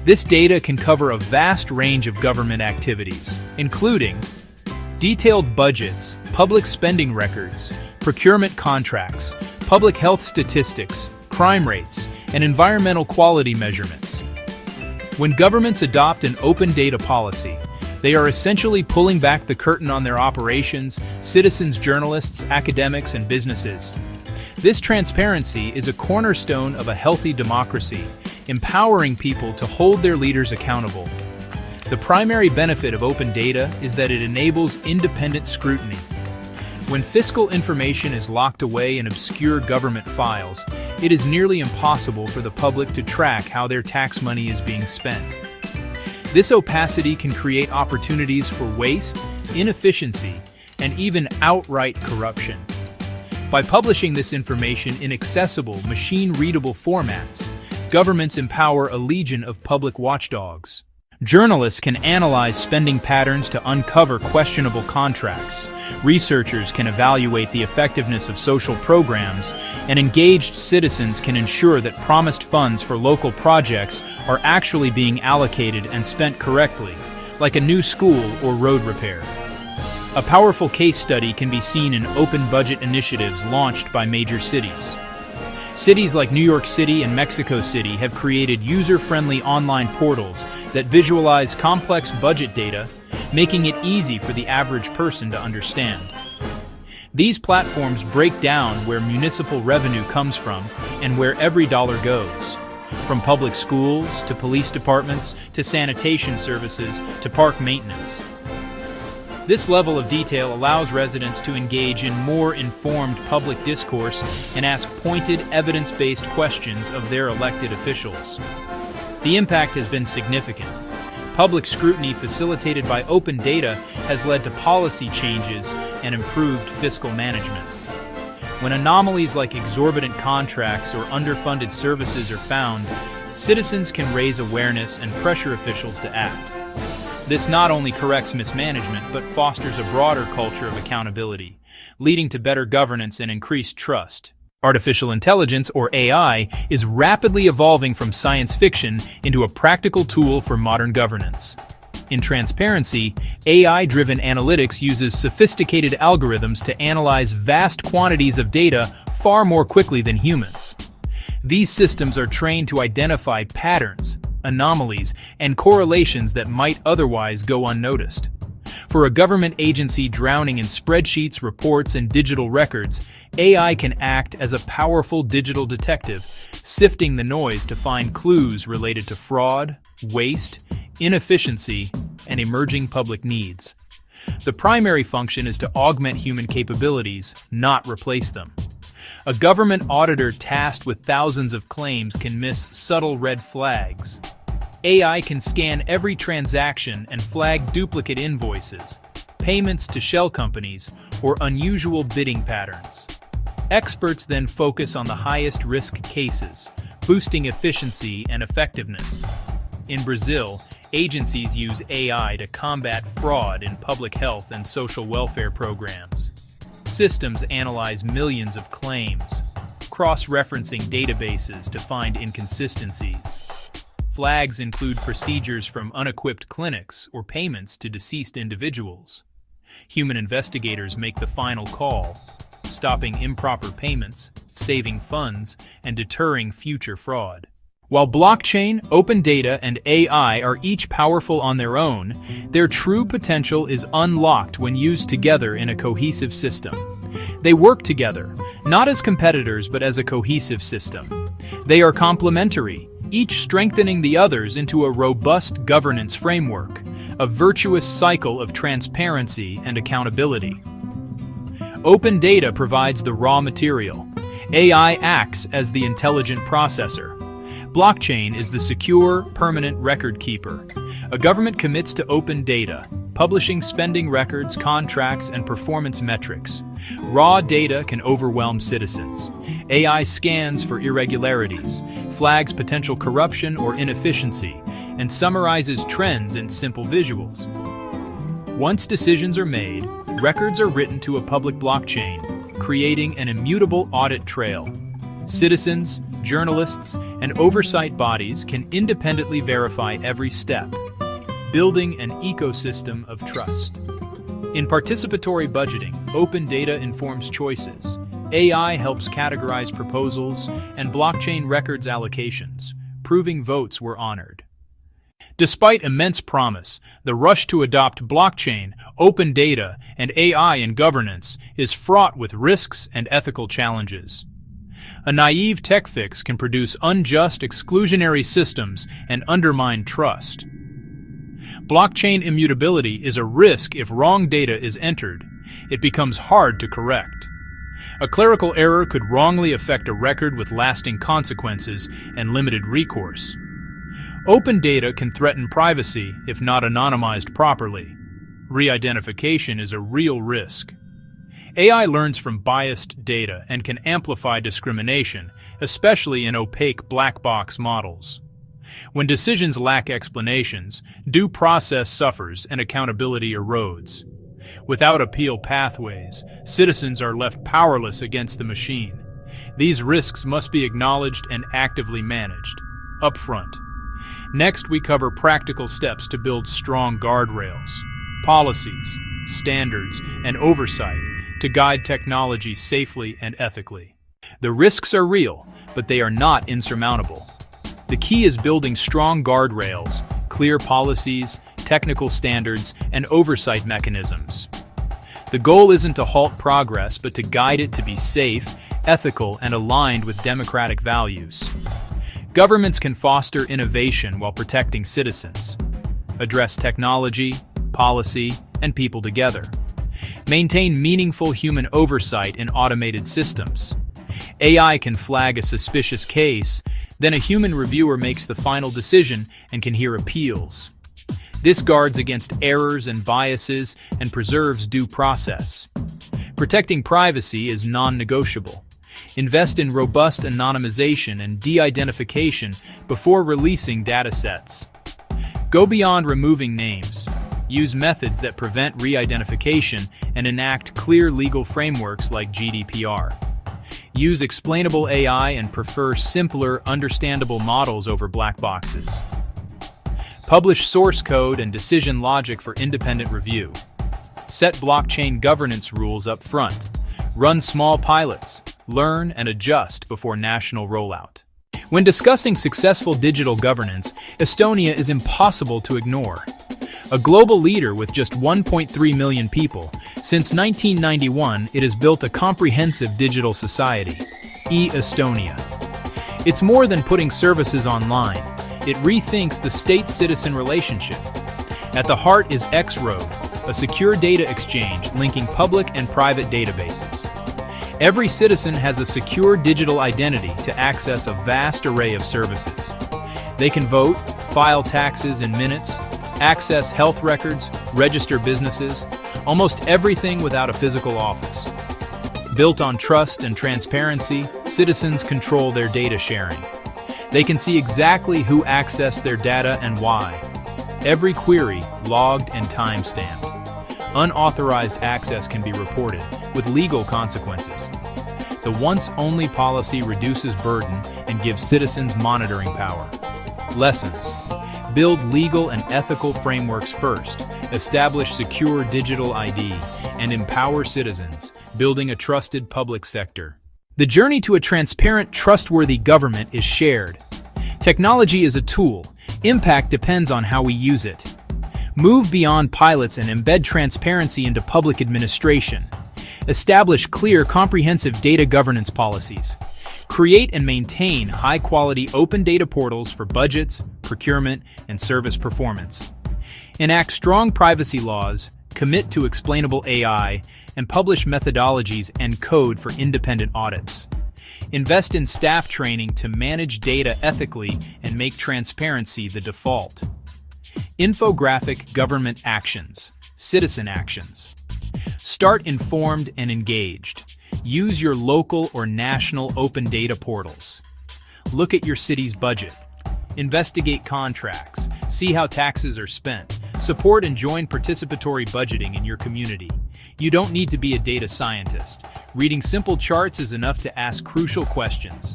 This data can cover a vast range of government activities, including detailed budgets, public spending records, procurement contracts, public health statistics, crime rates, and environmental quality measurements. When governments adopt an open data policy, they are essentially pulling back the curtain on their operations, citizens, journalists, academics, and businesses. This transparency is a cornerstone of a healthy democracy, empowering people to hold their leaders accountable. The primary benefit of open data is that it enables independent scrutiny. When fiscal information is locked away in obscure government files, it is nearly impossible for the public to track how their tax money is being spent. This opacity can create opportunities for waste, inefficiency, and even outright corruption. By publishing this information in accessible, machine-readable formats, governments empower a legion of public watchdogs. Journalists can analyze spending patterns to uncover questionable contracts. Researchers can evaluate the effectiveness of social programs, and engaged citizens can ensure that promised funds for local projects are actually being allocated and spent correctly, like a new school or road repair. A powerful case study can be seen in open budget initiatives launched by major cities. Cities like New York City and Mexico City have created user-friendly online portals that visualize complex budget data, making it easy for the average person to understand. These platforms break down where municipal revenue comes from and where every dollar goes, from public schools to police departments to sanitation services to park maintenance. This level of detail allows residents to engage in more informed public discourse and ask pointed, evidence-based questions of their elected officials. The impact has been significant. Public scrutiny facilitated by open data has led to policy changes and improved fiscal management. When anomalies like exorbitant contracts or underfunded services are found, citizens can raise awareness and pressure officials to act. This not only corrects mismanagement, but fosters a broader culture of accountability, leading to better governance and increased trust. Artificial intelligence, or AI, is rapidly evolving from science fiction into a practical tool for modern governance. In transparency, AI-driven analytics uses sophisticated algorithms to analyze vast quantities of data far more quickly than humans. These systems are trained to identify patterns, anomalies, and correlations that might otherwise go unnoticed. For a government agency drowning in spreadsheets, reports, and digital records, AI can act as a powerful digital detective, sifting the noise to find clues related to fraud, waste, inefficiency, and emerging public needs. The primary function is to augment human capabilities, not replace them. A government auditor tasked with thousands of claims can miss subtle red flags. AI can scan every transaction and flag duplicate invoices, payments to shell companies, or unusual bidding patterns. Experts then focus on the highest risk cases, boosting efficiency and effectiveness. In Brazil, agencies use AI to combat fraud in public health and social welfare programs. Systems analyze millions of claims, cross-referencing databases to find inconsistencies. Flags include procedures from unequipped clinics or payments to deceased individuals. Human investigators make the final call, stopping improper payments, saving funds, and deterring future fraud. While blockchain, open data, and AI are each powerful on their own, their true potential is unlocked when used together in a cohesive system. They work together, not as competitors but as a cohesive system. They are complementary, each strengthening the others into a robust governance framework, a virtuous cycle of transparency and accountability. Open data provides the raw material. AI acts as the intelligent processor. Blockchain is the secure, permanent record keeper. A government commits to open data, publishing spending records, contracts, and performance metrics. Raw data can overwhelm citizens. AI scans for irregularities, flags potential corruption or inefficiency, and summarizes trends in simple visuals. Once decisions are made, records are written to a public blockchain, creating an immutable audit trail. Citizens, journalists, and oversight bodies can independently verify every step, building an ecosystem of trust. In participatory budgeting, open data informs choices. AI helps categorize proposals and blockchain records allocations, proving votes were honored. Despite immense promise, the rush to adopt blockchain, open data, and AI in governance is fraught with risks and ethical challenges. A naive tech fix can produce unjust, exclusionary systems and undermine trust. Blockchain immutability is a risk if wrong data is entered. It becomes hard to correct. A clerical error could wrongly affect a record with lasting consequences and limited recourse. Open data can threaten privacy if not anonymized properly. Re-identification is a real risk. AI learns from biased data and can amplify discrimination, especially in opaque black box models. When decisions lack explanations, due process suffers and accountability erodes. Without appeal pathways, citizens are left powerless against the machine. These risks must be acknowledged and actively managed, upfront. Next, we cover practical steps to build strong guardrails, policies, standards, and oversight to guide technology safely and ethically. The risks are real, but they are not insurmountable. The key is building strong guardrails, clear policies, technical standards, and oversight mechanisms. The goal isn't to halt progress, but to guide it to be safe, ethical, and aligned with democratic values. Governments can foster innovation while protecting citizens, address technology, policy, and people together. Maintain meaningful human oversight in automated systems. AI can flag a suspicious case, then a human reviewer makes the final decision and can hear appeals. This guards against errors and biases and preserves due process. Protecting privacy is non-negotiable. Invest in robust anonymization and de-identification before releasing datasets. Go beyond removing names. Use methods that prevent re-identification and enact clear legal frameworks like GDPR. Use explainable AI and prefer simpler, understandable models over black boxes. Publish source code and decision logic for independent review. Set blockchain governance rules up front. Run small pilots. Learn and adjust before national rollout. When discussing successful digital governance, Estonia is impossible to ignore. A global leader with just 1.3 million people, since 1991 it has built a comprehensive digital society, e-Estonia. It's more than putting services online. It rethinks the state-citizen relationship. At the heart is X-Road, a secure data exchange linking public and private databases. Every citizen has a secure digital identity to access a vast array of services. They can vote, file taxes in minutes, access health records, register businesses, almost everything without a physical office. Built on trust and transparency, citizens control their data sharing. They can see exactly who accessed their data and why. Every query logged and time-stamped. Unauthorized access can be reported, with legal consequences. The once-only policy reduces burden and gives citizens monitoring power. Lessons. Build legal and ethical frameworks first, establish secure digital ID, and empower citizens, building a trusted public sector. The journey to a transparent, trustworthy government is shared. Technology is a tool. Impact depends on how we use it. Move beyond pilots and embed transparency into public administration. Establish clear, comprehensive data governance policies. Create and maintain high-quality open data portals for budgets, procurement, and service performance. Enact strong privacy laws, commit to explainable AI, and publish methodologies and code for independent audits. Invest in staff training to manage data ethically and make transparency the default. Infographic government actions, citizen actions. Start informed and engaged. Use your local or national open data portals. Look at your city's budget. Investigate contracts. See how taxes are spent. Support and join participatory budgeting in your community. You don't need to be a data scientist. Reading simple charts is enough to ask crucial questions.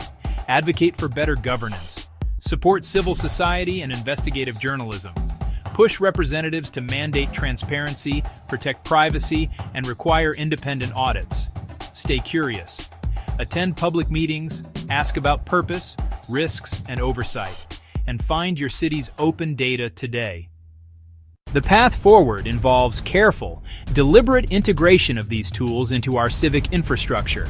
Advocate for better governance. Support civil society and investigative journalism. Push representatives to mandate transparency, protect privacy, and require independent audits. Stay curious. Attend public meetings, ask about purpose, risks, and oversight, and find your city's open data today. The path forward involves careful, deliberate integration of these tools into our civic infrastructure.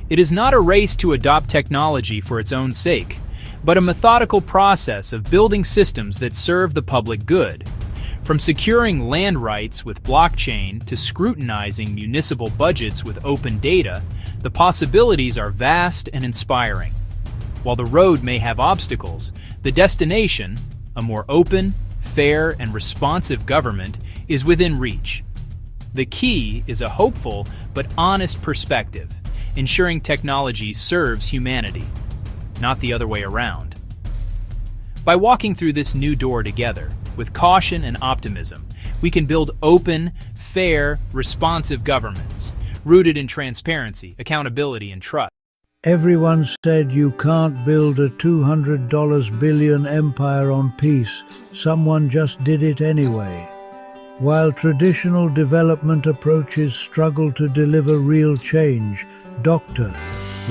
It is not a race to adopt technology for its own sake, but a methodical process of building systems that serve the public good. From securing land rights with blockchain to scrutinizing municipal budgets with open data, the possibilities are vast and inspiring. While the road may have obstacles, the destination, a more open, fair, and responsive government, is within reach. The key is a hopeful but honest perspective, ensuring technology serves humanity, not the other way around. By walking through this new door together, with caution and optimism, we can build open, fair, responsive governments, rooted in transparency, accountability, and trust. Everyone said you can't build a $200 billion empire on peace. Someone just did it anyway. While traditional development approaches struggle to deliver real change, Dr.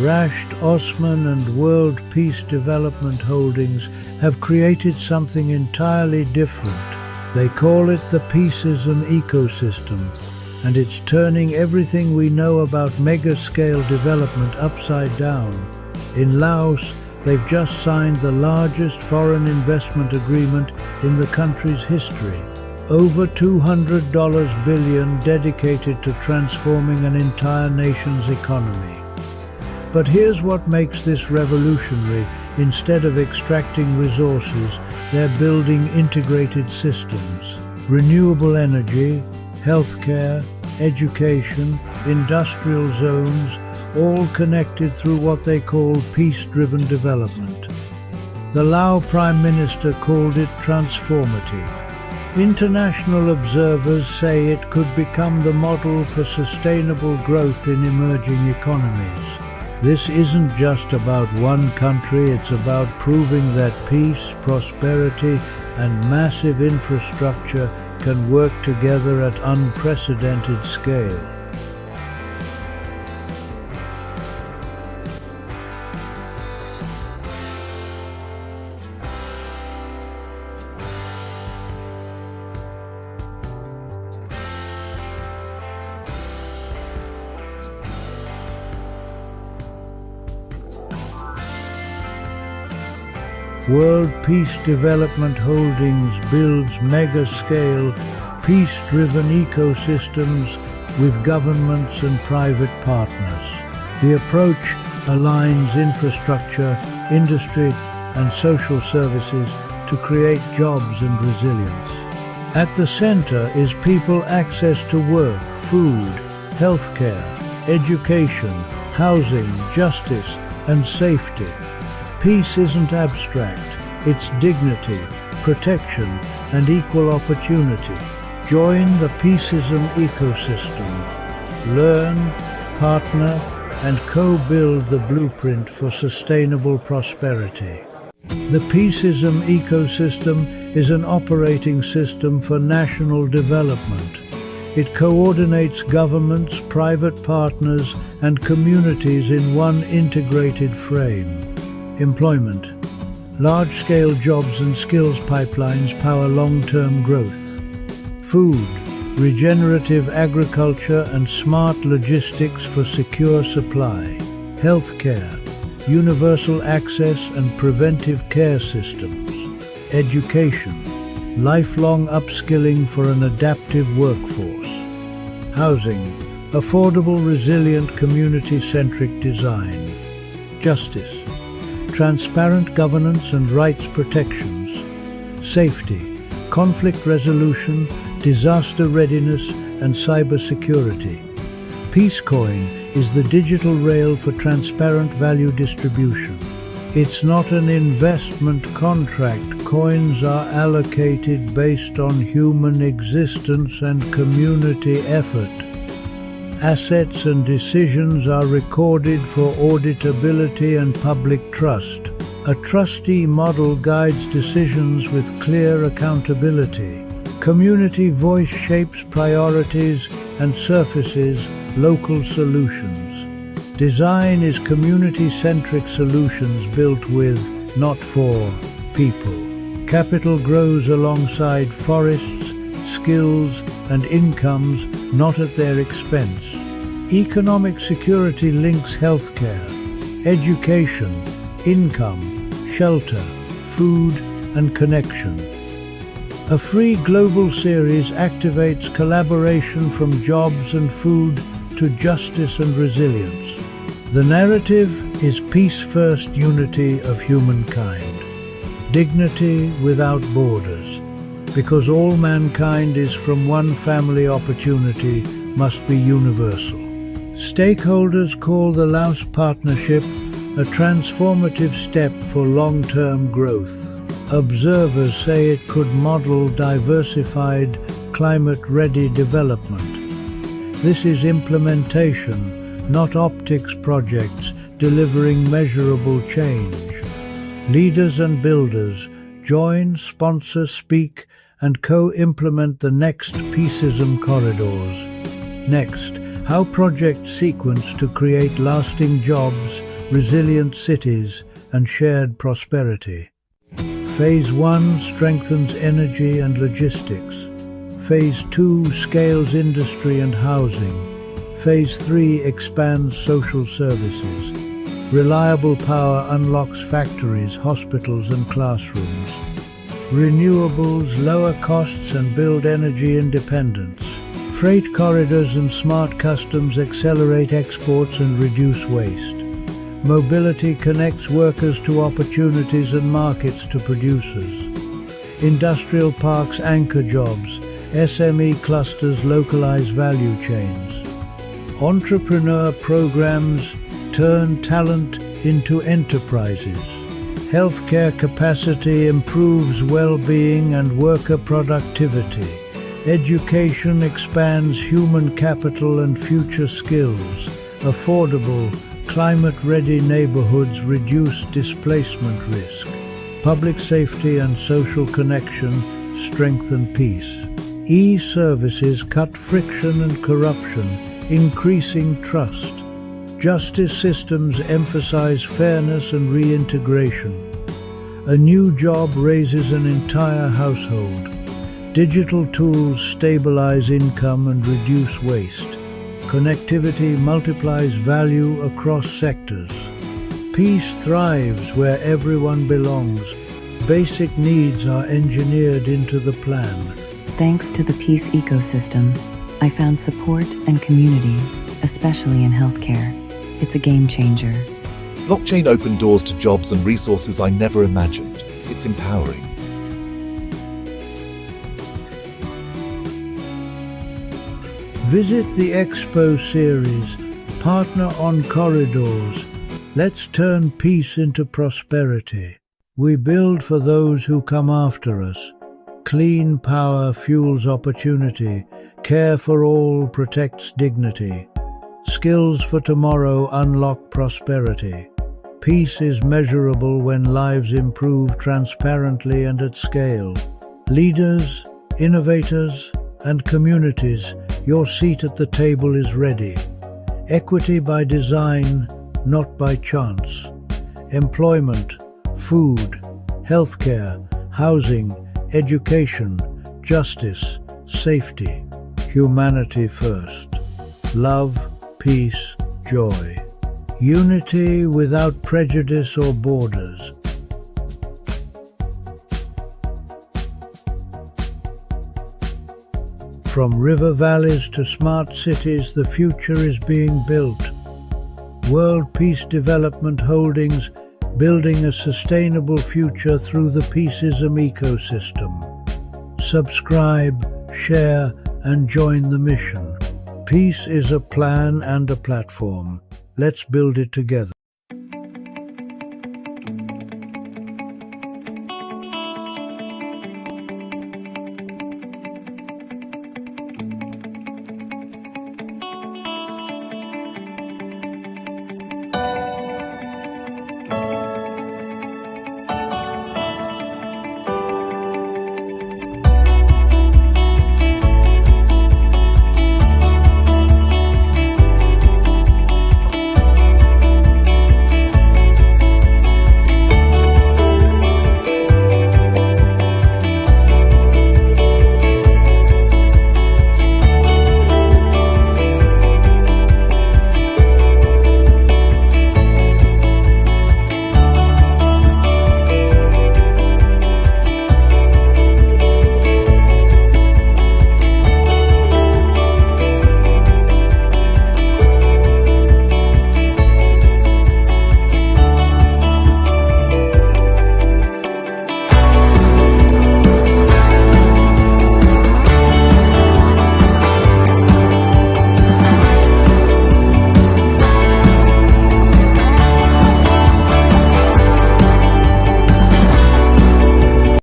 Rashid Osman and World Peace Development Holdings have created something entirely different. They call it the Peaceism ecosystem, and it's turning everything we know about mega-scale development upside down. In Laos, they've just signed the largest foreign investment agreement in the country's history. Over $200 billion dedicated to transforming an entire nation's economy. But here's what makes this revolutionary. Instead of extracting resources, they're building integrated systems. Renewable energy, healthcare, education, industrial zones, all connected through what they call peace-driven development. The Lao Prime Minister called it transformative. International observers say it could become the model for sustainable growth in emerging economies. This isn't just about one country, it's about proving that peace, prosperity, and massive infrastructure can work together at unprecedented scale. World Peace Development Holdings builds mega-scale, peace-driven ecosystems with governments and private partners. The approach aligns infrastructure, industry, and social services to create jobs and resilience. At the center is people access to work, food, healthcare, education, housing, justice, and safety. Peace isn't abstract, it's dignity, protection, and equal opportunity. Join the Peaceism ecosystem. Learn, partner, and co-build the blueprint for sustainable prosperity. The Peaceism ecosystem is an operating system for national development. It coordinates governments, private partners, and communities in one integrated frame. Employment. Large-scale jobs and skills pipelines power long-term growth. Food. Regenerative agriculture and smart logistics for secure supply. Healthcare. Universal access and preventive care systems. Education. Lifelong upskilling for an adaptive workforce. Housing. Affordable, resilient, community-centric design. Justice. Transparent governance and rights protections. Safety. Conflict resolution, disaster readiness, and cybersecurity. Peacecoin is the digital rail for transparent value distribution. It's not an investment contract. Coins are allocated based on human existence and community effort. Assets and decisions are recorded for auditability and public trust. A trustee model guides decisions with clear accountability. Community voice shapes priorities and surfaces local solutions. Design is community-centric solutions built with, not for, people. Capital grows alongside forests, skills, and incomes, not at their expense. Economic security links healthcare, education, income, shelter, food, and connection. A free global series activates collaboration from jobs and food to justice and resilience. The narrative is peace-first unity of humankind. Dignity without borders. Because all mankind is from one family, opportunity must be universal. Stakeholders call the Laos Partnership a transformative step for long-term growth. Observers say it could model diversified, climate-ready development. This is implementation, not optics projects, delivering measurable change. Leaders and builders join, sponsor, speak, and co-implement the next Peaceism corridors. Next, how projects sequence to create lasting jobs, resilient cities, and shared prosperity. Phase 1 strengthens energy and logistics. Phase 2 scales industry and housing. Phase 3 expands social services. Reliable power unlocks factories, hospitals, and classrooms. Renewables lower costs and build energy independence. Freight corridors and smart customs accelerate exports and reduce waste. Mobility connects workers to opportunities and markets to producers. Industrial parks anchor jobs. SME clusters localize value chains. Entrepreneur programs turn talent into enterprises. Healthcare capacity improves well-being and worker productivity. Education expands human capital and future skills. Affordable, climate-ready neighborhoods reduce displacement risk. Public safety and social connection strengthen peace. E-services cut friction and corruption, increasing trust. Justice systems emphasize fairness and reintegration. A new job raises an entire household. Digital tools stabilize income and reduce waste. Connectivity multiplies value across sectors. Peace thrives where everyone belongs. Basic needs are engineered into the plan. Thanks to the peace ecosystem, I found support and community, especially in healthcare. It's a game changer. Blockchain opened doors to jobs and resources I never imagined. It's empowering. Visit the Expo series, partner on corridors. Let's turn peace into prosperity. We build for those who come after us. Clean power fuels opportunity. Care for all protects dignity. Skills for tomorrow unlock prosperity. Peace is measurable when lives improve transparently and at scale. Leaders, innovators, and communities, your seat at the table is ready. Equity by design, not by chance. Employment, food, healthcare, housing, education, justice, safety, humanity first. Love, peace, joy. Unity without prejudice or borders. From river valleys to smart cities, the future is being built. World Peace Development Holdings, building a sustainable future through the Peaceism ecosystem. Subscribe, share, and join the mission. Peace is a plan and a platform. Let's build it together.